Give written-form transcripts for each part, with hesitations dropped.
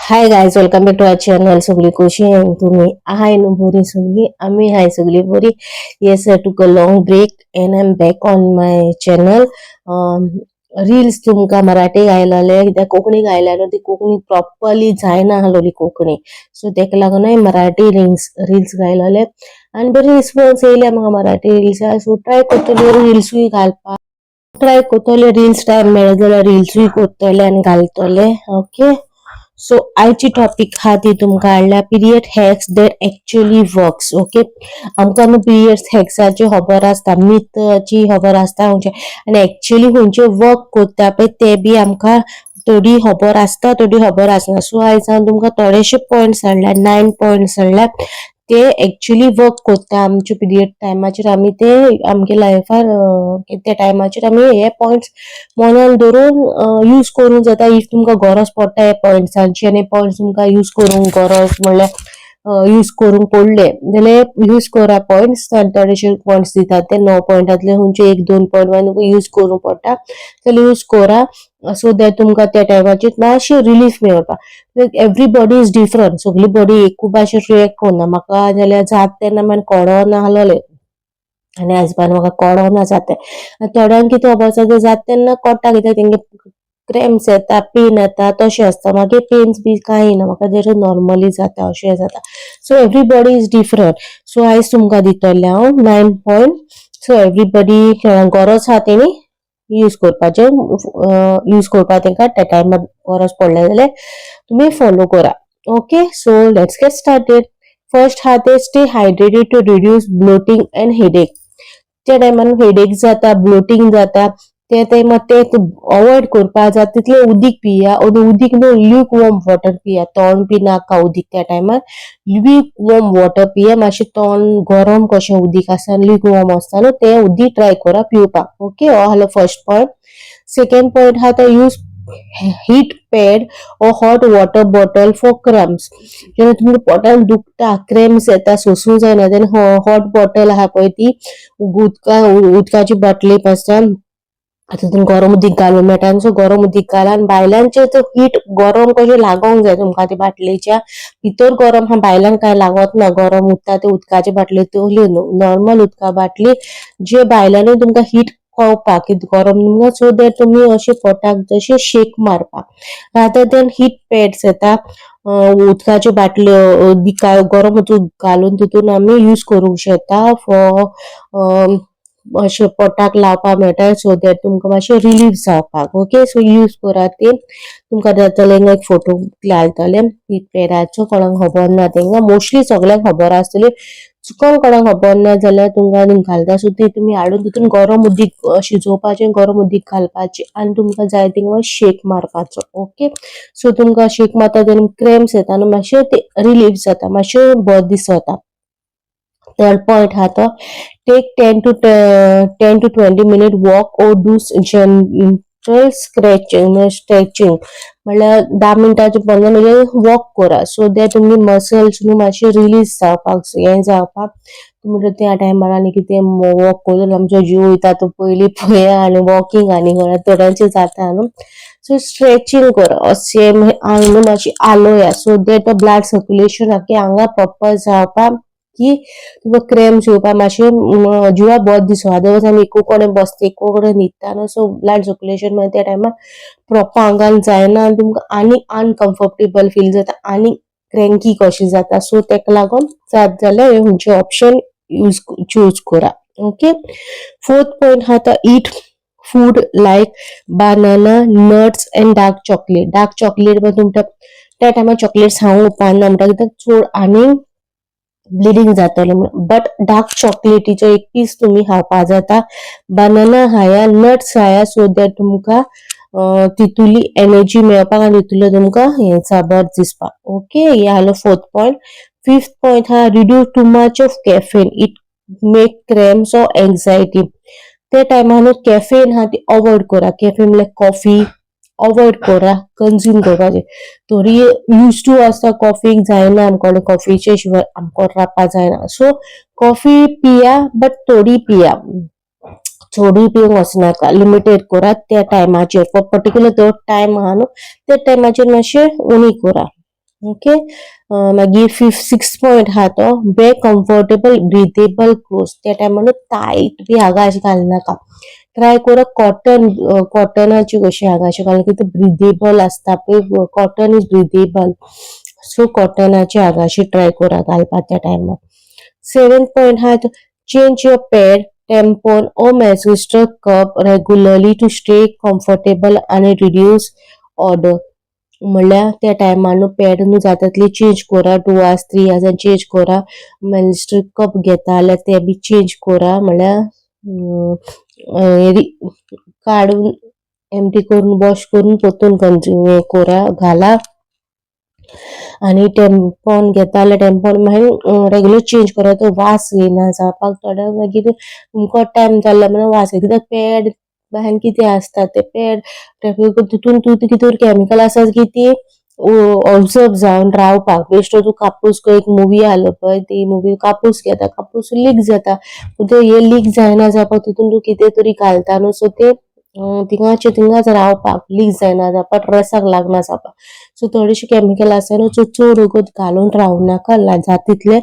High guys, welcome back to our channel. सगळी कशी आहे तुम्ही? आहे ना बरी सगळी? आम्ही आहे सगळी बरी. Yes, I took a long break and I am back on my channel. Reels तुमका मराठी गायलाले कित्याक कोंकणी गायल्यानं ती कोंकणी प्रॉपरली जायना आहलोली कोंकणी, सो तेका लागून हांवें मराठी रील्स गायलेले आनी बरी रिस्पॉन्स येयल्या म्हाका मराठी रील्साक. सो ट्राय करतले रील्सूय घालपाक. ट्राय करतले रील्स टाइम मेळ्ळो जाल्यार रील्सूय करतले आनी घालतले. ओके, सो आयची टॉपिक हा ती तुमकां हाडल्या period hacks that actually works. Okay, आमकां न्हू पिरियड हॅक्साची खबर आसता, मिथची खबर आसता खंयचे, आनी एक्चुअली खंयचे वर्क करता पळय ते बी आमकां थोडी खबर आसता, थोडी खबर आसना. सो आयज हांव तुमकां थोडेशे पॉयंट्स हाडल्या, 9 पॉयंट्स हाडल्या ते एक्चुअली वर्क करता आमच्या पिरियड टायमाचेर. आमी ते आमगे लायफार त्या टायमाचेर आमी हे पॉयंट्स मनान धरून यूज करूंक जाता. इफ तुमकां गरज पडटा हे पॉयंट्सांची आनी पॉयंट्स तुमकां यूज करूंक गरज म्हणल्यार यूज करूंक पडले जाल्यार यूज करा पॉयंट्स. थोडेशे पॉयंट्स दितात ते 9 पॉयंटांतले खंयचे 1-2 पॉयंट यूज करूंक पडटा जाल्यार यूज करा, सो दॅट तुमकां त्या टायमाचेर मातशें रिलीफ मेळटा. एवरीबॉडी इज डिफरंट, सगळी बॉडी एकू भाशेन रिएक्ट करना. म्हाका जाल्यार जात तेन्ना मागीर कळना आहलोलें आनी हजबंड म्हाका कळना जाता. थोड्यांक कितें खबर आसा, जाता तेन्ना कळटा कित्याक तेंगे क्रॅम्स येता, पेन येता, तशें आसता. मागीर पेन्स बी कांय ना, म्हाका जर नॉर्मली जाता अशें जाता. So everybody is different. So आयज तुमकां दितले हांव 9 पॉयंट. सो एवरीबॉडी गरज आहा तेणी यूज करपाचे, यूज करपा तेंकां त्या टायमार गरज पडले जाल्यार तुमी फॉलो करा. Okay, so let's get started. First हा ते stay hydrated to reduce bloating and headache. त्या टायमार हेडेक जाता, ब्लोटिंग जाता, त्या टायमार ते अवॉइड करपा जाता तितले उदीक पिया. उदीक न्हू, ल्यूक वॉर्म वॉटर पिया. तोंड पिनाका उदीक त्या टायमार, ल्यूक वॉर्म वॉटर पिया. मातशें तोंड गरम कशें उदीक आसता, ल्यूक वॉर्म आसता न्हू, ते उदीक ट्राय करा पिवपाक. ओके, हो आहलो फर्स्ट पॉयंट. सेकंड पॉयंट हा तो use heat pad or hot water bottle for cramps. जेन्ना तुमच्या पोटान दुखता, क्रॅम्स येता, सोसूंक जायना, तेन्ना हॉट बॉटल आहा पळय ती उदकाची बाटली आसता, तितून गरम उदीक घालूंक मेळटा. सो गरम उदीक घाला आनी बायलांचे तो हीट गरम कशें लागोंक जाय तुमकां ती बाटलेच्या भितर गरम आहा, भायल्यान कांय लागत ना. गरम उरता ते उदकाचे बाटल्यो त्यो न्हू, नॉर्मल उदका बाटली जे भायल्यानूय तुमकां हीट कळपाक की गरम तुमकां, सो दॅट तुमी अशें पोटाक जशें शेक मारपाक. रादर दॅन हीट पॅड्स येता, उदकाच्यो बाटल्यो गरम उदक घालून तितून आमी यूज करूंक शकता फॉर अशें पोटाक लावपाक मेळटा, सो दॅट तुमकां मातशें रिलीफ जावपाक. ओके, सो यूज करा ते. तुमकां जातले एक फोटो घालतले हीट पॅडाचो, कोणाक खबर ना तेंका, मोस्टली सगळ्यांक खबर आसतली. चुकोन कोणाक खबर ना जाल्यार तुमकां घालता, सो ती तुमी हाडून तितून गरम उदीक शिजोवपाचें, गरम उदीक घालपाचें आनी तुमकां जाय तिंगा शेक मारपाचो. ओके, सो तुमकां शेक मारता तेन्ना क्रॅम्स येता न्हू, मातशें ते रिलीफ जाता, मातशें बरें दिसता. थर्ड पॉयंट हा तो टेक 10 to 20 मिनिट वॉक और डू जनरल स्ट्रेचिंग. म्हणल्यार 10 मिनटाचे 15 मिनिट वॉक करा, सो दॅट तुमी मसल्स न्हू मातशे रिलीज जावपाक, हें जावपाक. तुमी त्या टायमार आनी कितें वॉक करून आमचो जीव वयता तो पयलीं पळया, आनी वॉकिंग आनी थोड्यांचें जाता न्हू. सो स्ट्रेचिंग करा, अशें आंग न्हू मातशी आलोया, सो दॅट ब्लड सर्क्युलेशन आख्या आंगा प्रॉपर जावपाक, की तुका क्रॅम्स येवपाक मातशें जिवाक बरें दिसता. अदरवायज आमी एकू कडेन बसता, एकू कडेन न्हिदता न्हू, सो ब्लड सर्क्युलेशन त्या टायमार प्रॉपर आंगान जायना आनी तुमकां आनी अनकम्फर्टेबल फील जाता, आनी क्रँकी कशी जाता. सो तेका लागून जात जाल्यार हे खंयचे ऑप्शन चूज करा. ओके, फोर्थ पॉयंट हा तो eat food like banana, nuts and dark chocolate. Dark chocolate तुमकां त्या टायमार चॉकलेट्स खावंक उपकारना म्हणटा, कित्याक चड आनी ब्लिडींग जातलें. बट डार्क चॉकलेटीचो एक पीस तुमी खावपाक जाता. बनाना खाया, नट्स खाया, सो दॅट तुमकां तितुली एनर्जी मेळपाक आनी तितुले तुमकां हें बरें दिसपाक. ओके, हे आहलो फोर्थ पॉयंट. फिफ्थ पॉयंट हा reduce too much of caffeine, it make cramps or anxiety. त्या टायमार कॅफेन हा ती अवॉइड करा. कॅफेन म्हणल्यार कॉफी अवॉइड करा कंज्यूम करपाचें. थोडी यूज टू आसता कॉफीक, जायना आमकोडे कॉफीचे शिवाय आमको रावपाक जायना. सो कॉफी पिया, बट थोडी पिया, चडूय पिवंक वचनाका, लिमिटेड करात त्या टायमाचेर. पर्टिक्युलर तो टायम आहा न्हू, त्या टायमाचेर मातशें उणी करा. ओके. मागीर 6 पॉइंट हा तो वेअर कम्फर्टेबल ब्रिथेबल क्लोथ. त्या टायमार टायट बी हागा अशी घालनाका. ट्राय करा कॉटनाची कशी हागा अशी घालून कितें ब्रिथेबल असता पळय, कॉटन इज ब्रिथेबल, सो कॉटनाची हागा अशी ट्राय करा घालपाक त्या टायमार. 7th पॉइंट हा change your pad, tampon or menstrual cup regularly to stay comfortable and reduce odor. म्हणल्यार त्या टायमार पॅड न्हू जाता तितले चेंज करा, 2 hours 3 hours चेंज करा. मेन्स्ट्रुअल कप घेता जाल्यार ते बी चेंज करा, म्हणल्यार काडून एम्प्टी करून वॉश करून परतून कंटिन्यू करा घाला. आणि टेम्पॉन घेता जाल्यार टेम्पॉन मागीर रेग्युलर चेंज करा, तो वास येना जावपाक. थोड्या मागीर तुमकां टायम जाल्लो म्हणल्यार वास येता, कित्याक पॅड बाहेर कितें असता ते पॅड तितून कितें केमिकल आसा की ती ऑब्झर्व जावन रावपाक. बेश्टो तूं कापूस एक मुवी आलो पळय, ती मुवी कापूस घेता, कापूस लीक जाता, हे लीक जायना जावपाक तितून तूं कितें तरी घालता न्हू, सो ते थिंगाच रावपाक, लीक जायना जावपाक, ड्रेसाक लागना जावपाक. सो थोडीशी केमिकल आसा न्हू, सो चड वगत घालून रावनाका, जाता तितले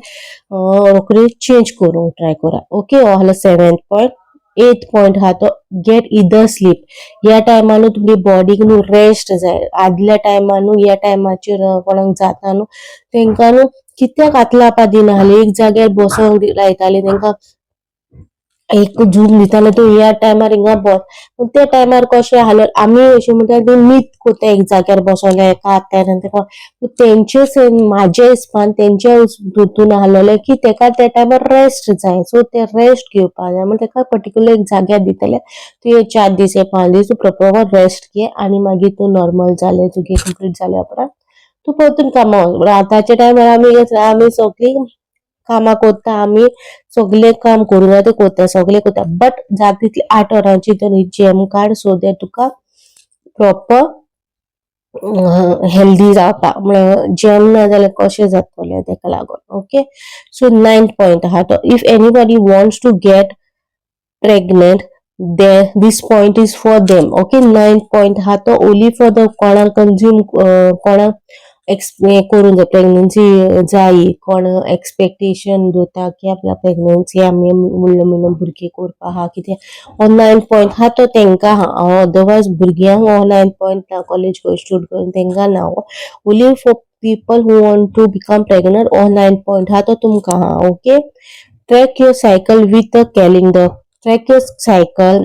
रोखडे चेंज करूंक ट्राय करा. ओके, हो आसलो 7th पॉइंट. 8th पॉइंट हा तो गेट इदर स्लीप. ह्या टायमार तुमगे बॉडीक न्हू रेस्ट जाय. आदल्या टायमार ह्या टायमाचेर कोणाक जाता न्हू तेंकां न्हू कित्याक आतलापा दिनासले, एक जाग्यार बसोंक लायताले तेंकां, एक झूम दिताले तो ह्या टायमार हिंगा बस. पूण त्या टायमार कशें आसलें, आमी अशें म्हणटा ते न्हीद कोत्ता एक जाग्यार बसोले एका हात्यान तेंचे म्हाज्या हिसपान तेंच्या हितून आसलेले की तेका त्या टायमार रेस्ट जाय, सो ते रेस्ट घेवपाक जाय. म्हणून तेका पर्टिक्युलर एक जाग्यार दिताले, तूं हे 4 दीस हे 5 दीस तूं प्रॉपर रेस्ट घे आनी मागीर तूं नॉर्मल जालें तुगे कंप्लीट जाल्या उपरांत तूं परतून कामाक वच. आतांच्या टायमार आमी सगळीं कामां कोत्ता, आमी सगळे काम करूं जाय ते कोत्ता, सगळे कोत्ता, बट जाता तितले 8 वरांची तरी जेम काड, सो दॅट तुका प्रॉपर हेल्दी जावपाक. म्हळ्यार जेम ना जाल्यार कशें जातलें तेका लागून. ओके, सो 9th पॉइंट आहा तो if anybody wants to get pregnant this point is for them. Okay, 9th point हा तो ओनली फॉर द कोणाक कंज्यूम कोणाक करून जाय प्रेग्नन्सी जायी, कोण एक्सपेक्टेशन दवरता की आपल्या प्रेग्नन्सी आमी म्हणलं म्हणून भुरगें करपा हा कितें, हो 9th पॉइंट हा तो तेंकां हा. अदरवायज भुरग्यांक हो 9th पॉइंट ना, कॉलेज गोय स्टुडंट तेंकां ना. Only for people who want to become pregnant हो 9th पॉइंट हा तो तुमकां हा. Okay, track your cycle with a calendar. Track your cycle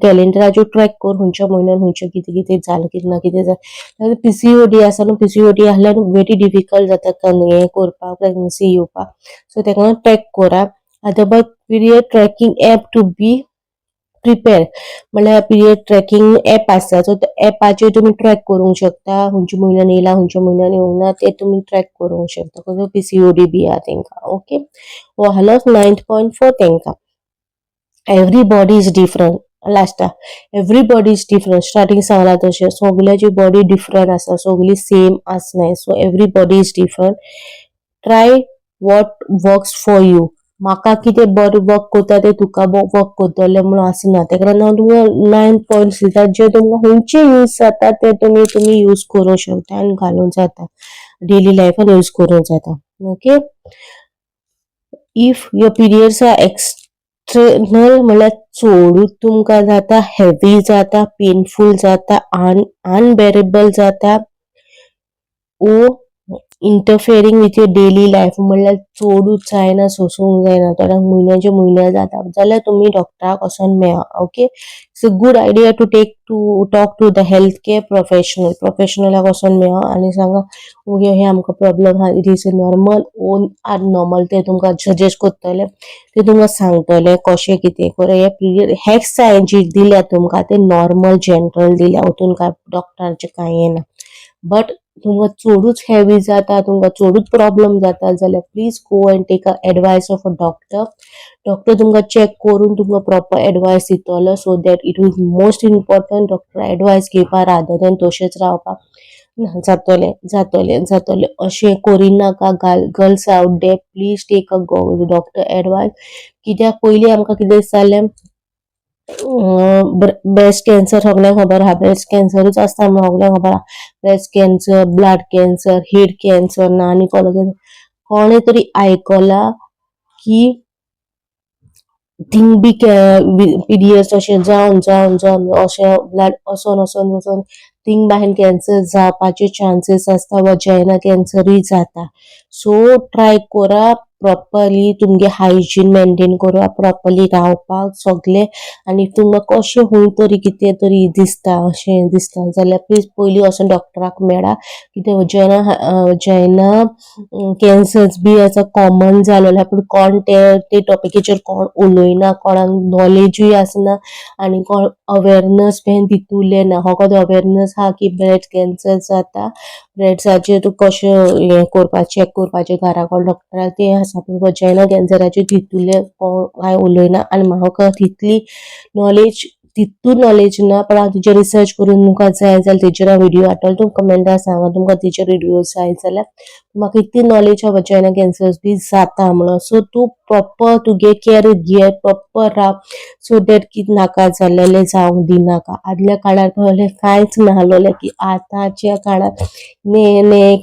कॅलेंडराचेर ट्रॅक कर, खंयच्या म्हयन्यान खंयचें कितें कितें जालें, कितें ना कितें जालें. PCOD आसा न्हू, PCOD आसल्यार व्हेरी डिफिकल्ट जाता हें करपाक, प्रेग्नन्सी येवपाक, सो तेका ट्रॅक करा. Otherwise period tracking app to be prepare, म्हणल्यार पिरियड ट्रॅकिंग एप आसा, सो त्या एपाचेर तुमी ट्रॅक करूंक शकता खंयच्या म्हयन्यान येयला खंयच्या म्हयन्यान येवंक ते तुमी ट्रॅक करूंक शकता. कसो PCOD बी आहा तेंकां. ओके, हो आसलो 9th पॉइंट फॉर तेंकां. Everybody is different. Last everybody is different, starting सांगला तशें सगळ्याची बॉडी डिफरंट आसा, सगळी सेम आसनाय, so everybody is different. Try what works for you. म्हाका कितें बरें वर्क करता ते तुका वर्क करतले म्हणून आसना. तेका लागून तुमकां 9 पॉइंट्स दिता जे तुमकां खंयचे यूज जाता ते तुमी यूज करूंक शकता आनी घालूंक जाता, डेली लायफान यूज करूंक जाता. Okay, if your periods are external म्हणल्यार चडूच तुमकां जाता, हेवी जाता, पेनफूल जाता, अनबेरेबल जाता, ओ interfering with your daily life म्हणल्यार चडूच जायना, सोसूंक जायना, थोड्यांक म्हयन्याचे म्हयने जाता जाल्यार तुमी डॉक्टराक वचोन मेळा. Okay, it's a good idea to talk to the health care प्रोफेशनलाक वचोन मेळा आनी सांगा हे आमकां प्रॉब्लेम आहा, इट इज नॉर्मल ओन आर नॉर्मल, ते तुमकां सजेस्ट करतले, ते तुमकां सांगतले कशें कितें कर. हे पिरियड हेक्स सायन जी दिल्या तुमकां ते नॉर्मल जनरल दिल्या, हातून काय डॉक्टरांचें कांय येना. बट तुमकां चडूच हेवी जाता, तुमकां चडूच प्रॉब्लेम जाता जाल्यार please go and take a advice of a doctor. Doctor तुमकां चॅक करून तुमकां प्रॉपर एडवायस दितलो, so that it is most important. Doctor advice घेवपा रादर दॅन तशेंच रावपाक. जातलें जातलें जातलें अशें करिनाका. Girls out there, please take a doctor advice. कित्याक पयलीं आमकां कितें दिसतालें ब्रेस्ट कॅन्सर सगळ्यांक खबर आहा, ब्रेस्ट कॅन्सरूच आसता म्हणून सगळ्यांक खबर आहा. Breast cancer, blood cancer, head cancer ना आनी कोणे तरी आयकला की थिंग बी पीडीएस अशें जावन जावन जावन अशें ब्लड वचोन थिंग बाहेन कॅन्सर जावपाचे चान्सेस आसता, वजायना कॅन्सरूय जाता. सो ट्राय करा प्रॉपरली तुमगे हायजीन मेंटेन करा, प्रॉपरली रावपाक सगळे. आनी तुमकां कशें खूंय तरी कितें तरी दिसता अशें दिसता जाल्यार प्लीज पयलीं वचून डॉक्टराक मेळा. कितें वजायना कॅन्सर्स बी आसा कॉमन जालेले, पूण कोण ते टॉपिकेचेर कोण उलयना, कोणाक नॉलेजूय आसना आनी कोण अवेरनस बीन दितुले ना. फकत अवेरनस हा की ब्रेस्ट कॅन्सर जाता, ब्रेस्टाचेर तूं कशें हें करपाचें चॅक करपाचें घरा कोण डॉक्टरा तें आसा, पूण वजायना कॅन्सराचेर तितुले कोण कांय उलयना. आनी म्हाका तितली नॉलेज तितू नॉलेज ना, पण हांव तेचेर रिसर्च करून तुमकां जाय जाल्यार तेचेर हांव व्हिडिओ हाडटलें. तुमकां कमेंटार सांगा तुमकां तेचेर व्हिडिओ जाय जाल्यार. म्हाका इतली नॉलेज आहा वजायना कॅन्सर बी जाता म्हणून. सो तूं प्रॉपर तुगे केअर घे, प्रॉपर राव, सो दॅट कितें नाका जाल्लेलें जावंक दिनाका. आदल्या काळार पयलें कांयच नाहलोलें की आतांच्या काळार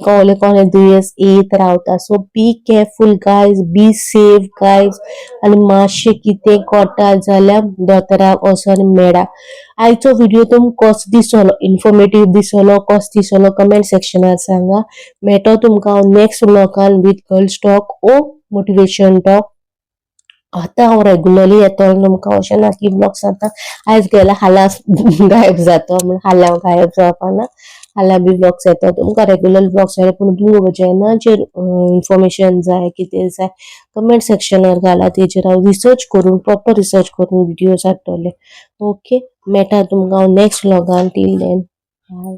कोणे दुयेंस येत रावता. So be careful guys, be safe guys. आनी मातशें कितें कोटा जाल्यार दोतोराक वचोन मेळा. आयचो व्हिडिओ तुमकां कसो दिसलो, इन्फॉर्मेटिव्ह दिसलो, कसो दिसलो कमेंट सेक्शनार सांगा. मेळटो तुमकां नेक्स्ट व्लॉगान विथ गर्ल्स टॉक ओ मोटिवेशन टॉक. आतां हांव रेग्युलरली येतलो तुमकां, अशें ना की ब्लॉग्स आतां आयज गेल्यार फाल्यां गायब जाता म्हणून फाल्यां गायब जावपाना. फाल्यां बी ब्लॉग्स येता तुमकां, रेग्युलर ब्लॉग्स येता. पूण तुमकां वजायनाचेर इन्फॉर्मेशन जाय, कितें जाय कमेंट सेक्शनार घाला. तेचेर हांव रिसर्च करून प्रॉपर रिसर्च करून व्हिडिओज हाडटलें. ओके, मेळटा तुमकां नेक्स्ट व्लॉगान. Till then bye.